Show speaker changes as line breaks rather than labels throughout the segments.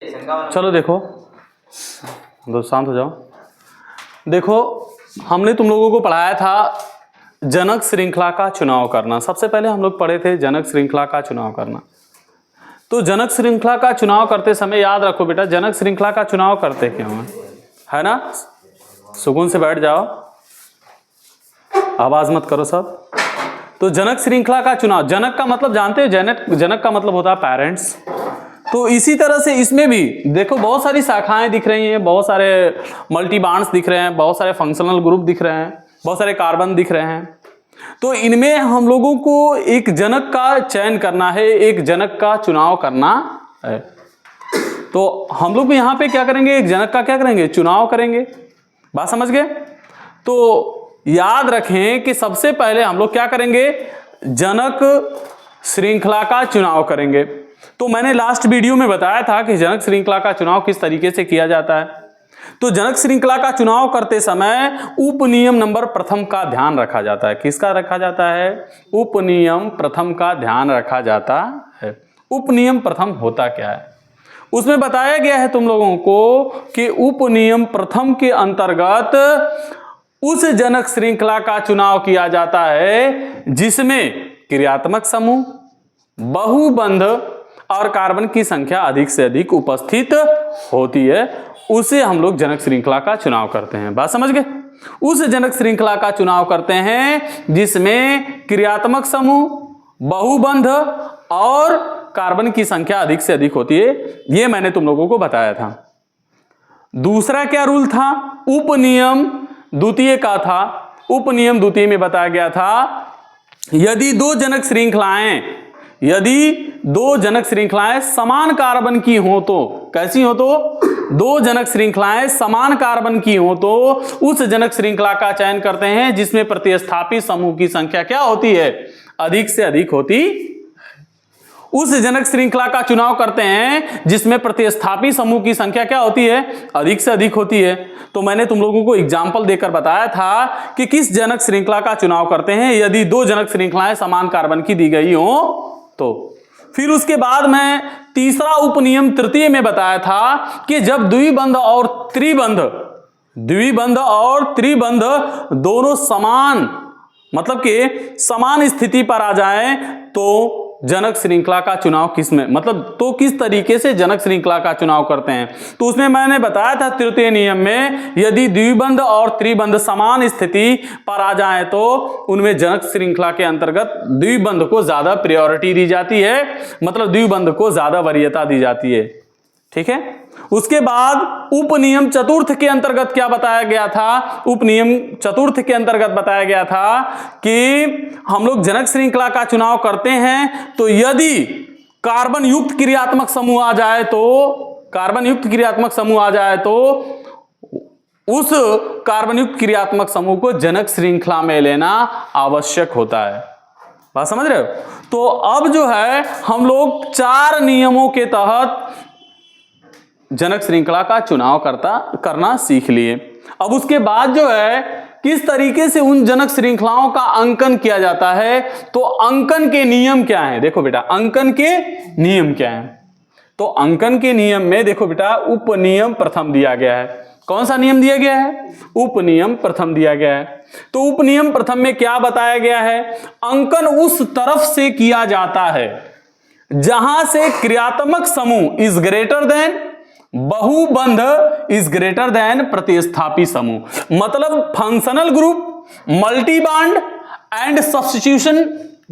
चलो देखो, दो शांत हो जाओ। देखो, हमने तुम लोगों को पढ़ाया था जनक श्रृंखला का चुनाव करना। सबसे पहले हम लोग पढ़े थे जनक श्रृंखला का चुनाव करना। तो जनक श्रृंखला का चुनाव करते समय याद रखो बेटा, जनक श्रृंखला का चुनाव करते क्यों है ना? सुकून से बैठ जाओ, आवाज मत करो सब। तो जनक श्रृंखला का चुनाव, जनक का मतलब जानते हो? जनक का मतलब होता है पेरेंट्स। तो इसी तरह से इसमें भी देखो बहुत सारी शाखाएं दिख रही हैं, बहुत सारे मल्टी बॉन्ड्स दिख रहे हैं, बहुत सारे फंक्शनल ग्रुप दिख रहे हैं, बहुत सारे कार्बन दिख रहे हैं। तो इनमें हम लोगों को एक जनक का चयन करना है, एक जनक का चुनाव करना है। तो हम लोग भी यहाँ पे क्या करेंगे? एक जनक का क्या करेंगे? चुनाव करेंगे। बात समझ गए? तो याद रखें कि सबसे पहले हम लोग क्या करेंगे? जनक श्रृंखला का चुनाव करेंगे। तो मैंने लास्ट वीडियो में बताया था कि जनक श्रृंखला का चुनाव किस तरीके से किया जाता है। तो जनक श्रृंखला का चुनाव करते समय उपनियम नंबर प्रथम का ध्यान रखा जाता है। किसका रखा जाता है? उपनियम प्रथम का ध्यान रखा जाता है। उपनियम प्रथम होता क्या है? उसमें बताया गया है तुम लोगों को कि उपनियम प्रथम के अंतर्गत उस जनक श्रृंखला का चुनाव किया जाता है जिसमें क्रियात्मक समूह, बहुबंध और कार्बन की संख्या अधिक से अधिक उपस्थित होती है। उसे हम लोग जनक श्रृंखला का चुनाव करते हैं। बात समझ गए? उस जनक श्रृंखला का चुनाव करते हैं जिसमें क्रियात्मक समूह, बहुबंध और कार्बन की संख्या अधिक से अधिक होती है। ये मैंने तुम लोगों को बताया था। दूसरा क्या रूल था? उपनियम द्वितीय का था। उपनियम द्वितीय में बताया गया था यदि दो जनक श्रृंखलाएं समान कार्बन की हो तो, कैसी हो? तो दो जनक श्रृंखलाएं समान कार्बन की हो तो उस जनक श्रृंखला का चयन करते हैं जिसमें प्रतिस्थापी समूह की संख्या क्या होती है? अधिक से अधिक होती। उस जनक श्रृंखला का चुनाव करते हैं जिसमें प्रतिस्थापी समूह की संख्या क्या होती है? अधिक से अधिक होती है। तो मैंने तुम लोगों को एग्जाम्पल देकर बताया था कि किस जनक श्रृंखला का चुनाव करते हैं यदि दो जनक श्रृंखलाएं समान कार्बन की दी गई हो तो। फिर उसके बाद मैं तीसरा उपनियम तृतीय में बताया था कि जब द्विबंध और त्रिबंध दोनों समान मतलब कि समान स्थिति पर आ जाए तो जनक श्रृंखला का चुनाव किस तरीके से जनक श्रृंखला का चुनाव करते हैं। तो उसमें मैंने बताया था तृतीय नियम में यदि द्विबंध और त्रिबंध समान स्थिति पर आ जाए तो उनमें जनक श्रृंखला के अंतर्गत द्विबंध को ज्यादा प्रायोरिटी दी जाती है, मतलब द्विबंध को ज्यादा वरीयता दी जाती है। ठीक है? उसके बाद उपनियम चतुर्थ के अंतर्गत क्या बताया गया था? उपनियम चतुर्थ के अंतर्गत बताया गया था कि हम लोग जनक श्रृंखला का चुनाव करते हैं तो यदि कार्बन युक्त क्रियात्मक समूह आ जाए तो उस कार्बन युक्त क्रियात्मक समूह को जनक श्रृंखला में लेना आवश्यक होता है। बात समझ रहे हो? तो अब जो है हम लोग 4 नियमों के तहत जनक श्रृंखला का चुनाव करना सीख लिए। अब उसके बाद जो है किस तरीके से उन जनक श्रृंखलाओं का अंकन किया जाता है, तो अंकन के नियम क्या हैं? देखो बेटा, अंकन के नियम क्या हैं? तो अंकन के नियम में देखो बेटा उपनियम प्रथम दिया गया है। कौन सा नियम दिया गया है? उपनियम प्रथम दिया गया है। तो उपनियम प्रथम में क्या बताया गया है? अंकन उस तरफ से किया जाता है जहां से क्रियात्मक समूह इज ग्रेटर देन, बहुबंध इज ग्रेटर देन प्रतिस्थापी समूह। मतलब functional group, multi bond and substitution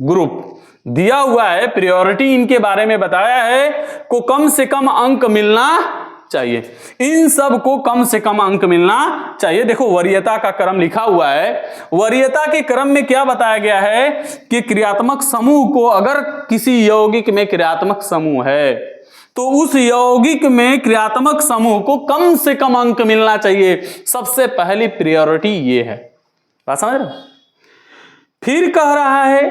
group दिया हुआ है, प्रायोरिटी इनके बारे में बताया है को कम से कम अंक मिलना चाहिए। इन सब को कम से कम अंक मिलना चाहिए। देखो वरीयता का क्रम लिखा हुआ है। वरीयता के क्रम में क्या बताया गया है कि क्रियात्मक समूह को, अगर किसी यौगिक में क्रियात्मक समूह है तो उस यौगिक में क्रियात्मक समूह को कम से कम अंक मिलना चाहिए। सबसे पहली प्रायोरिटी ये है। बात समझ रहे हो? फिर कह रहा है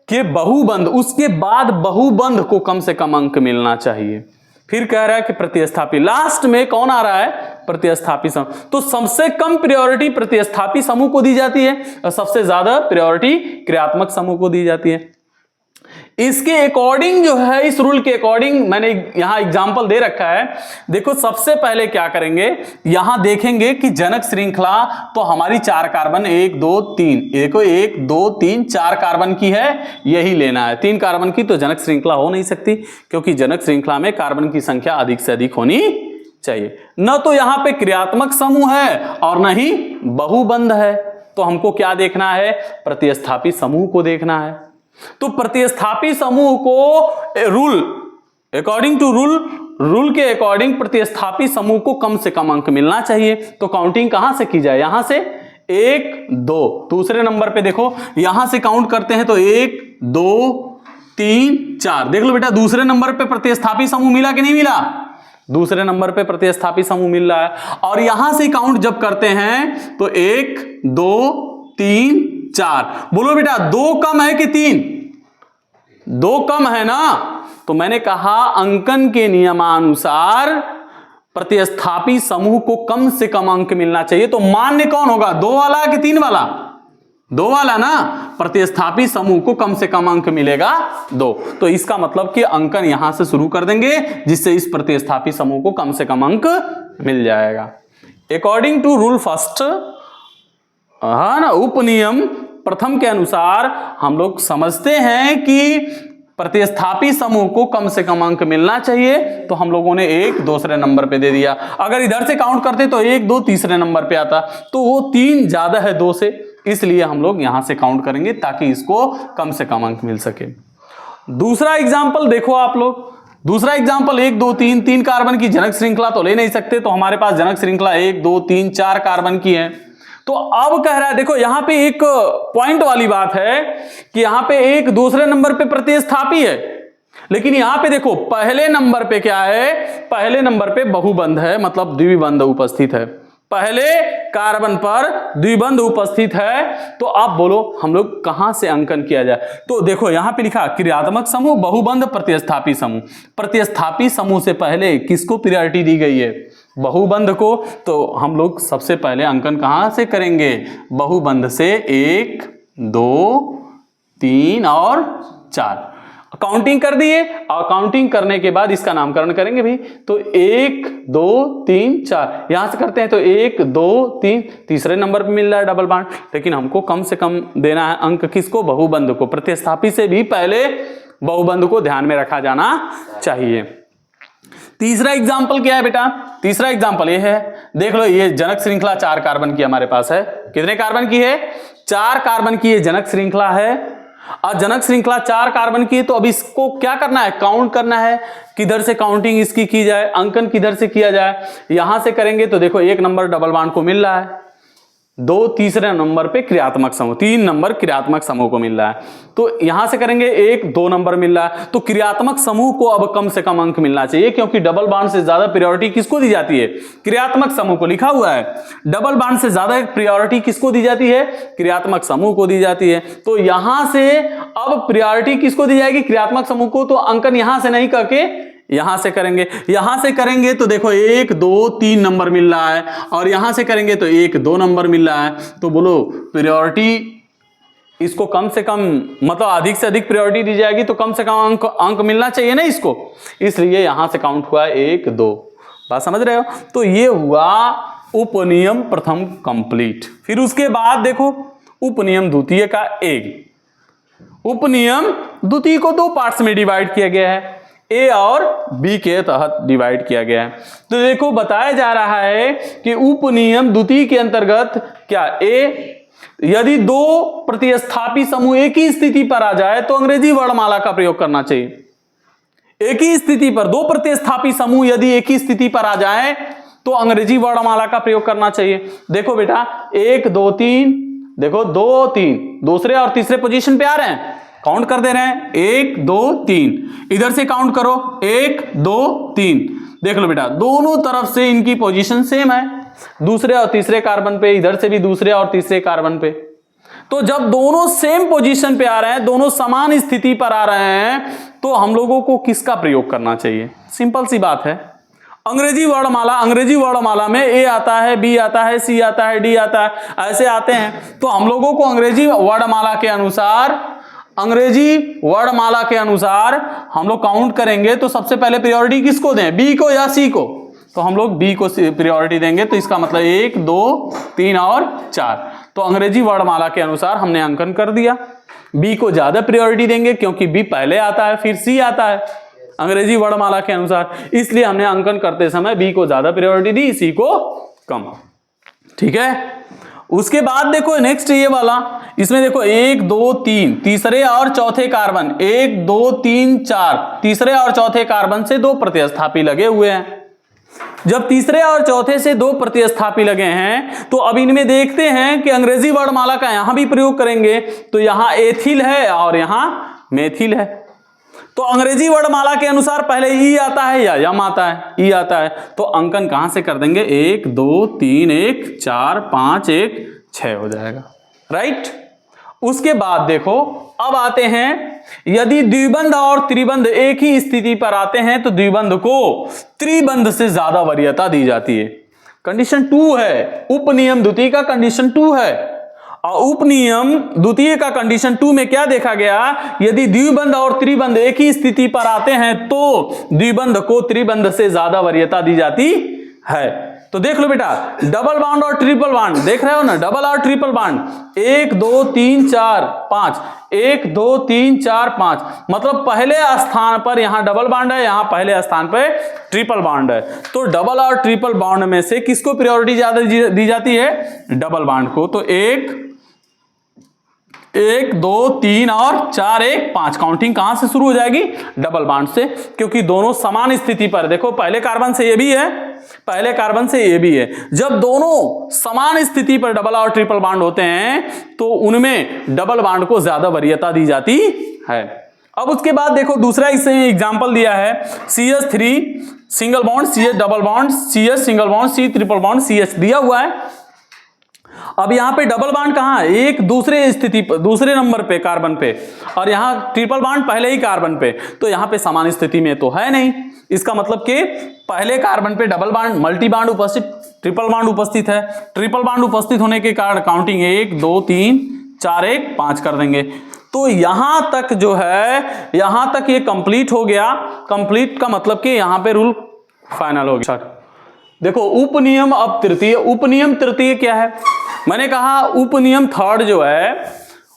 कि बहुबंध, उसके बाद बहुबंध को कम से कम अंक मिलना चाहिए। फिर कह रहा है कि प्रतिस्थापी, लास्ट में कौन आ रहा है? प्रतिस्थापी समूह। तो सबसे कम प्रायोरिटी प्रतिस्थापी समूह को दी जाती है और सबसे ज्यादा प्रायोरिटी क्रियात्मक समूह को दी जाती है। इसके अकॉर्डिंग जो है, इस रूल के अकॉर्डिंग मैंने यहां एग्जांपल दे रखा है। देखो सबसे पहले क्या करेंगे, यहां देखेंगे कि जनक श्रृंखला तो हमारी 4 कार्बन 1 2 3, देखो 1 2 3 4 कार्बन की है, यही लेना है। 3 कार्बन की तो जनक श्रृंखला हो नहीं सकती, क्योंकि जनक श्रृंखला में कार्बन की संख्या अधिक से अधिक होनी चाहिए। न तो यहां पे क्रियात्मक समूह है और न ही बहुबंध है, तो हमको क्या देखना है, प्रतिस्थापी समूह को देखना है। तो प्रतिस्थापी समूह को रूल अकॉर्डिंग टू रूल के अकॉर्डिंग प्रतिस्थापी समूह को कम से कम अंक मिलना चाहिए। तो काउंटिंग कहां से की जाए, यहां से 1 2, दूसरे नंबर पे देखो यहां से काउंट करते हैं तो 1 2 3 4। देख लो बेटा दूसरे नंबर पे प्रतिस्थापी समूह मिला कि नहीं मिला, दूसरे नंबर पे प्रतिस्थापी समूह मिल रहा है। और यहां से काउंट जब करते हैं तो 1 2 3 4। बोलो बेटा 2 कम है कि 3, 2 कम है ना। तो मैंने कहा अंकन के नियमानुसार प्रतिस्थापी समूह को कम से कम अंक मिलना चाहिए। तो मान्य कौन होगा, 2 वाला कि 3 वाला, 2 वाला ना। प्रतिस्थापी समूह को कम से कम अंक मिलेगा 2। तो इसका मतलब कि अंकन यहां से शुरू कर देंगे, जिससे इस प्रतिस्थापी समूह को कम से कम अंक मिल जाएगा। अकॉर्डिंग टू रूल फर्स्ट, हाँ ना, उपनियम प्रथम के अनुसार हम लोग समझते हैं कि प्रतिस्थापी समूह को कम से कम अंक मिलना चाहिए। तो हम लोगों ने 1 दूसरे नंबर पे दे दिया। अगर इधर से काउंट करते तो 1 2 तीसरे नंबर पे आता, तो वो 3 ज्यादा है 2 से, इसलिए हम लोग यहां से काउंट करेंगे ताकि इसको कम से कम अंक मिल सके। दूसरा एग्जाम्पल देखो आप लोग, दूसरा एग्जाम्पल 1 2 3, 3 कार्बन की जनक श्रृंखला तो ले नहीं सकते, तो हमारे पास जनक श्रृंखला 1 2 3 4 कार्बन की है। तो अब कह रहा है, देखो यहां पे एक पॉइंट वाली बात है कि यहां पे 1 दूसरे नंबर पे प्रतिस्थापी है, लेकिन यहां पे देखो पहले नंबर पे क्या है, पहले नंबर पे बहुबंध है, मतलब द्विबंध उपस्थित है। पहले कार्बन पर द्विबंध उपस्थित है। तो आप बोलो हम लोग कहां से अंकन किया जाए। तो देखो यहां पे लिखा क्रियात्मक समूह, बहुबंध, प्रतिस्थापी समूह। प्रतिस्थापी समूह से पहले किसको प्रायोरिटी दी गई है, बहुबंध को। तो हम लोग सबसे पहले अंकन कहां से करेंगे, बहुबंध से। 1 2 3 और 4 काउंटिंग कर दिए, और काउंटिंग करने के बाद इसका नामकरण करेंगे भी। तो 1 2 3 4 यहां से करते हैं तो 1 2 3, तीसरे नंबर पे मिल रहा है डबल बॉन्ड, लेकिन हमको कम से कम देना है अंक किसको, बहुबंध को। प्रतिस्थापी से भी पहले बहुबंध को ध्यान में रखा जाना चाहिए। तीसरा एग्जाम्पल क्या है बेटा, तीसरा एग्जाम्पल ये है, देख लो ये जनक श्रृंखला 4 कार्बन की हमारे पास है। कितने कार्बन की है, 4 कार्बन की ये जनक श्रृंखला है। और जनक श्रृंखला 4 कार्बन की है, तो अब इसको क्या करना है, काउंट करना है। किधर से काउंटिंग इसकी की जाए, अंकन किधर से किया जाए। यहां से करेंगे तो देखो 1 नंबर डबल बॉन्ड को मिल रहा है, 2 तीसरे नंबर पे क्रियात्मक समूह, 3 नंबर क्रियात्मक समूह को मिल रहा है। तो यहां से करेंगे 1 2 नंबर मिल रहा है। तो क्रियात्मक समूह को अब कम से कम अंक मिलना चाहिए, क्योंकि डबल बॉन्ड से ज्यादा प्रायोरिटी किसको दी जाती है, क्रियात्मक समूह को। लिखा हुआ है डबल बॉन्ड से ज्यादा प्रायोरिटी किसको दी जाती है, क्रियात्मक समूह को दी जाती है। तो यहां से अब प्रायोरिटी किसको दी जाएगी, क्रियात्मक समूह को। तो अंकन यहां से नहीं करके यहां से करेंगे। यहां से करेंगे तो देखो 1 2 3 नंबर मिल रहा है, और यहां से करेंगे तो 1 2 नंबर मिल रहा है। तो बोलो प्रायोरिटी इसको कम से कम, मतलब अधिक से अधिक प्रायोरिटी दी जाएगी, तो कम से कम अंक मिलना चाहिए ना इसको, इसलिए यहां से काउंट हुआ 1 2। बात समझ रहे हो। तो ये हुआ उपनियम प्रथम कंप्लीट। फिर उसके बाद देखो उपनियम द्वितीय का उपनियम द्वितीय को 2 पार्ट्स में डिवाइड किया गया है, ए और बी के तहत डिवाइड किया गया है। तो देखो बताया जा रहा है कि उपनियम द्वितीय के अंतर्गत क्या, ए यदि 2 प्रतिस्थापी समूह एक ही स्थिति पर आ जाए तो अंग्रेजी वर्णमाला का प्रयोग करना चाहिए। एक ही स्थिति पर 2 प्रतिस्थापी समूह यदि एक ही स्थिति पर आ जाए तो अंग्रेजी वर्णमाला का प्रयोग करना चाहिए। देखो बेटा 1 2 3, देखो 2 3 दूसरे और तीसरे पोजीशन पे आ रहे हैं, काउंट कर दे रहे हैं 1 2 3। इधर से काउंट करो 1 2 3। देख लो बेटा दोनों तरफ से इनकी पोजीशन सेम है, दूसरे और तीसरे कार्बन पे, इधर से भी दूसरे और तीसरे कार्बन पे। तो जब दोनों सेम पोजीशन पे आ रहे हैं, दोनों समान स्थिति पर आ रहे हैं, तो हम लोगों को किसका प्रयोग करना चाहिए, सिंपल सी बात है अंग्रेजी वर्णमाला। अंग्रेजी वर्णमाला में ए आता है, बी आता है, सी आता है, डी आता है, ऐसे आते हैं। तो हम लोगों को अंग्रेजी वर्णमाला के अनुसार अंग्रेजी वर्णमाला के अनुसार हम लोग काउंट करेंगे तो सबसे पहले प्रायोरिटी किसको दें, बी को या सी को? तो हम लोग बी को प्रायोरिटी देंगे। तो इसका मतलब 1 2 3 और 4। तो अंग्रेजी वर्णमाला के अनुसार हमने अंकन कर दिया। बी को ज्यादा प्रायोरिटी देंगे क्योंकि बी पहले आता है फिर सी आता है अंग्रेजी वर्णमाला के अनुसार, इसलिए हमने अंकन करते समय बी को ज्यादा प्रायोरिटी दी, सी को कम। ठीक है। उसके बाद देखो नेक्स्ट ये वाला, इसमें देखो 1 2 3 तीसरे और चौथे कार्बन, 1 2 3 4 तीसरे और चौथे कार्बन से 2 प्रतिस्थापी लगे हुए हैं। जब तीसरे और चौथे से 2 प्रतिस्थापी लगे हैं तो अब इनमें देखते हैं कि अंग्रेजी वर्णमाला का यहां भी प्रयोग करेंगे। तो यहां एथिल है और यहां मेथिल है। तो अंग्रेजी वर्णमाला के अनुसार पहले ई आता है या यम आता है, ई आता है। तो अंकन कहां से कर देंगे, 1 2 3 1 4 5 1 6 हो जाएगा। राइट। उसके बाद देखो अब आते हैं, यदि द्विबंध और त्रिबंध एक ही स्थिति पर आते हैं तो द्विबंध को त्रिबंध से ज्यादा वरीयता दी जाती है। कंडीशन 2 है, उपनियम द्वितीय का कंडीशन 2 है। और उपनियम द्वितीय का कंडीशन 2 में क्या देखा गया, यदि द्विबंध और त्रिबंध एक ही स्थिति पर आते हैं तो द्विबंध को त्रिबंध से ज्यादा वरीयता दी जाती है। तो देख लो बेटा, डबल बॉन्ड और ट्रिपल बॉन्ड देख रहे हो ना, डबल और ट्रिपल बॉन्ड 1 2 3 4 5 1 2 3 4 5, मतलब पहले स्थान पर यहां डबल बॉन्ड है, यहां पहले स्थान पर ट्रिपल बॉन्ड है। तो डबल और ट्रिपल बॉन्ड में से किसको प्रायोरिटी ज्यादा दी जाती है, डबल बॉन्ड को। तो 1 2 3 और 4 1 5 काउंटिंग कहां से शुरू हो जाएगी, डबल बॉन्ड से, क्योंकि दोनों समान स्थिति पर, देखो पहले कार्बन से ये भी है, पहले कार्बन से ये भी है। जब दोनों समान स्थिति पर डबल और ट्रिपल बॉन्ड होते हैं तो उनमें डबल बॉन्ड को ज्यादा वरीयता दी जाती है। अब उसके बाद देखो दूसरा इससे एग्जांपल दिया है, CH3 single bond, CH double bond, CH single bond, C triple bond, CH दिया हुआ है। अब यहां पे डबल बॉन्ड कहां है, एक दूसरे स्थिति पर, दूसरे नंबर पे कार्बन पे, और यहां ट्रिपल बॉन्ड पहले ही कार्बन पे। तो यहां पे समान स्थिति में तो है नहीं, इसका मतलब कि पहले कार्बन पे डबल बॉन्ड मल्टी बॉन्ड उपस्थित, ट्रिपल बॉन्ड उपस्थित है। ट्रिपल बॉन्ड उपस्थित होने के कारण काउंटिंग 1 2 3 4 1 5 कर देंगे। तो यहां तक जो है, यहां तक ये कंप्लीट हो गया। कंप्लीट का मतलब कि यहां पे रूल फाइनल हो गया। देखो उपनियम अब तृतीय, उपनियम तृतीय क्या है, मैंने कहा उपनियम थर्ड जो है,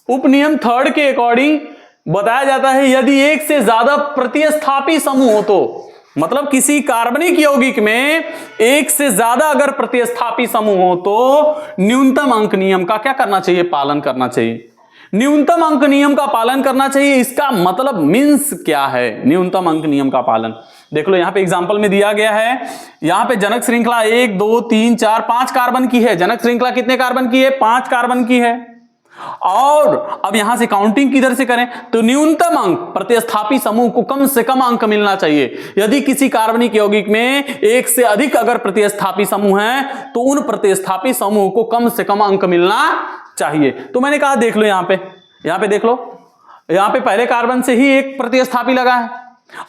उपनियम थर्ड के अकॉर्डिंग बताया जाता है यदि एक से ज्यादा प्रतिस्थापी समूह हो, तो मतलब किसी कार्बनिक यौगिक में एक से ज्यादा अगर प्रतिस्थापी समूह हो तो न्यूनतम अंक नियम का क्या करना चाहिए, पालन करना चाहिए। न्यूनतम अंक नियम का पालन करना चाहिए, इसका मतलब मीन्स क्या है न्यूनतम अंक नियम का पालन। देख लो यहां पे एग्जांपल में दिया गया है, यहां पे जनक श्रृंखला 1 2 3 4 5 कार्बन की है। जनक श्रृंखला कितने कार्बन की है, 5 कार्बन की है। और अब यहां से काउंटिंग किधर से करें, तो न्यूनतम अंक प्रतिस्थापी समूह को कम से कम अंक मिलना चाहिए। यदि किसी कार्बनिक यौगिक में एक से अधिक अगर प्रतिस्थापी समूह है तो उन प्रतिस्थापी समूह को कम से कम अंक मिलना चाहिए। तो मैंने कहा देख लो यहां पे देख लो, यहां पे पहले कार्बन से ही एक प्रतिस्थापी लगा है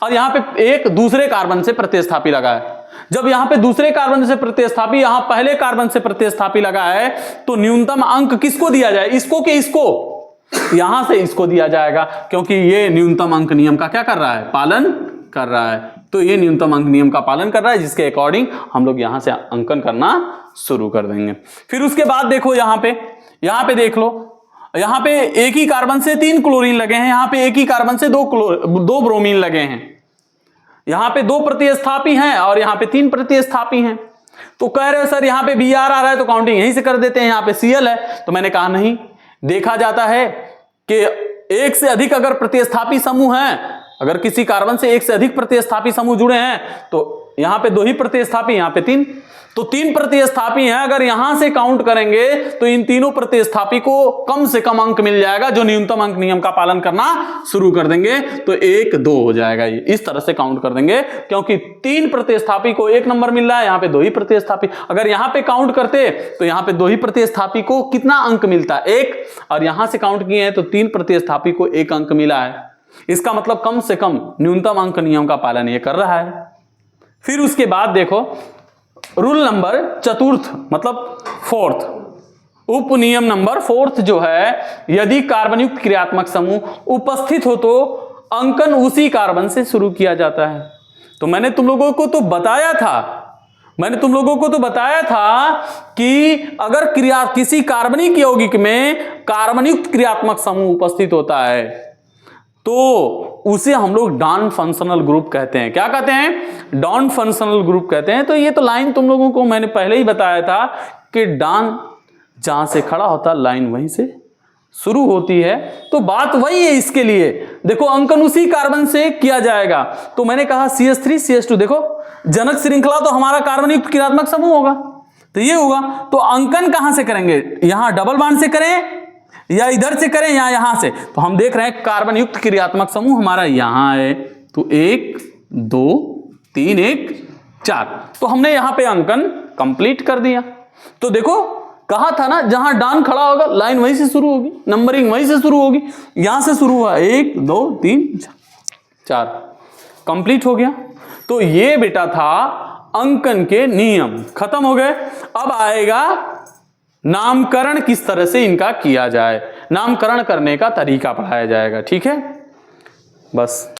और यहां पे एक दूसरे कार्बन से प्रतिस्थापी लगा है। जब यहां पे दूसरे कार्बन से प्रतिस्थापी, यहां पहले कार्बन से प्रतिस्थापी लगा है, तो न्यूनतम अंक किसको दिया जाए, इसको कि इसको, यहां से इसको दिया जाएगा, क्योंकि ये न्यूनतम अंक नियम का क्या कर रहा है, पालन कर रहा है। तो ये न्यूनतम अंक नियम का पालन कर रहा है, जिसके अकॉर्डिंग हम लोग यहां से अंकन करना शुरू कर देंगे। फिर उसके बाद देखो यहां पे देख लो, यहां पे एक ही कार्बन से 3 क्लोरीन लगे हैं, यहां पे एक ही कार्बन से 2 ब्रोमीन लगे हैं। यहां पे 2 प्रतिस्थापी हैं और यहां पे 3 प्रतिस्थापी हैं। तो कह रहे हो सर यहां पे Br आ रहा है तो काउंटिंग यहीं से कर देते हैं, यहां पे Cl है। तो मैंने कहा नहीं, देखा जाता है कि एक से अधिक अगर प्रतिस्थापी समूह हैं, अगर किसी कार्बन से एक से अधिक प्रतिस्थापी समूह जुड़े हैं तो यहां पे 2 ही प्रतिस्थापी, यहां पे 3, तो 3 प्रतिस्थापी हैं। अगर यहां से काउंट करेंगे तो इन तीनों प्रतिस्थापी को कम से कम अंक मिल जाएगा, जो न्यूनतम अंक नियम का पालन करना शुरू कर देंगे तो 1 2 हो जाएगा। ये इस तरह से काउंट कर देंगे, क्योंकि 3 प्रतिस्थापी को 1 नंबर मिल रहा है, यहां पे 2 ही प्रतिस्थापी। अगर यहां पे काउंट करते तो यहां पे 2 ही प्रतिस्थापी को कितना अंक मिलता है, 1, और यहां से काउंट किए हैं तो 3 प्रतिस्थापी को 1 अंक मिला है। इसका मतलब कम से कम न्यूनतम अंक नियम का पालन ये कर रहा है। फिर उसके बाद देखो रूल नंबर चतुर्थ, मतलब 4th, उपनियम नंबर 4 जो है, यदि कार्बन युक्त क्रियात्मक समूह उपस्थित हो तो अंकन उसी कार्बन से शुरू किया जाता है। तो मैंने तुम लोगों को तो बताया था कि अगर किसी कार्बनिक यौगिक में कार्बन युक्त क्रियात्मक समूह उपस्थित होता है तो उसे हम लोग नॉन फंक्शनल ग्रुप कहते हैं। क्या कहते हैं? नॉन फंक्शनल ग्रुप कहते हैं। तो ये तो लाइन तुम लोगों को मैंने पहले ही बताया था कि डॉन जहां से खड़ा होता लाइन वहीं से शुरू होती है। तो बात वही है इसके लिए। देखो अंकन उसी कार्बन से किया जाएगा। तो मैंने कहा CH3 CH2, देखो जनक श्रृंखला तो हमारा कार्बन युक्त क्रियात्मक समूह होगा, तो ये होगा। तो अंकन कहां से करेंगे? यहां डबल बॉन्ड से करें या इधर से करें या यहां से? तो हम देख रहे हैं कार्बन युक्त क्रियात्मक समूह हमारा यहां है। तो 1 2 3 1 4। तो हमने यहां पे अंकन कंप्लीट कर दिया। तो देखो कहा था ना, जहां डॉन खड़ा होगा लाइन वहीं से शुरू होगी, नंबरिंग वहीं से शुरू होगी। यहां से शुरू हुआ 1 2 3 4, कंप्लीट हो गया। तो ये बेटा था अंकन के नियम, खत्म हो गए। अब आएगा नामकरण, किस तरह से इनका किया जाए, नामकरण करने का तरीका पढ़ाया जाएगा। ठीक है, बस।